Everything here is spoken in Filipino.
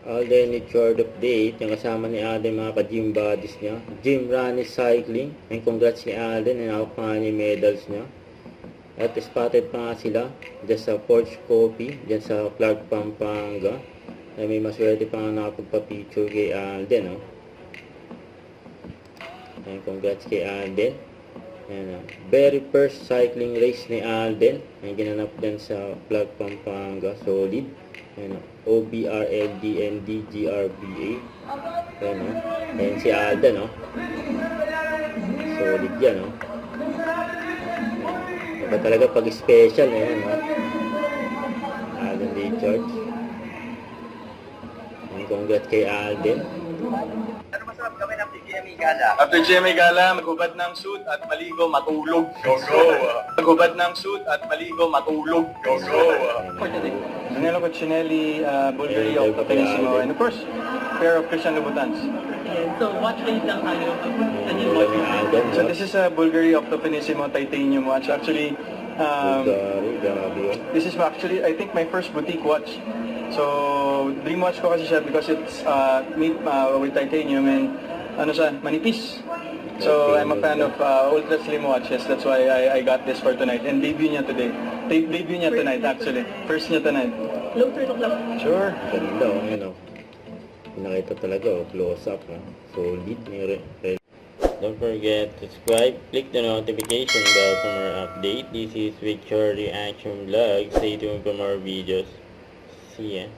Alden with short update. Yung kasama ni Alden mga ka-gym buddies niya. Gym running cycling. And congrats kay Alden. Nanakop nga niya yung medals niya. At spotted pa nga sila dyan sa Porch Coffee. Dyan sa Clark, Pampanga. Na may maswerte pa nga nakapagpa-picture kay Alden. And congrats kay Alden. Ayan, very first cycling race ni Alden. Ang ginanap dyan sa Clark, Pampanga. Solid. Ayan, OBRLDNDGRBA. Ayan, ayan si Alden, solid yan, Iba talaga pag special, ayan, Alden Richards. Ayan, congrats kay Alden. Ano masarap gawin after GMA Gala? After GMA Gala, maghubad ng suit at maligo, matulog. Go, go! Maghubad ng suit at maligo, matulog. Go, go! For today, Danilo Cuccinelli, Bulgari of Tokenissimo, and of course, pair of Christian Louboutins. So, watch race lang tayo. So this is a Bulgari of Tokenissimo titanium watch. Actually, this is actually, I think, my first boutique watch. So, dream watch ko kasi siya because it's made with titanium and ano siya, manipis. So, I'm a fan of ultra slim watches. That's why I got this for tonight. And debut niya today. Debut niya tonight, actually. First niya tonight. Low turn lang. Sure. Ganda, Pinakita talaga, close up, Solid. Don't forget to subscribe, click the notification bell for more update. This is Victor Reaction Vlog. Stay tuned for more videos. See ya.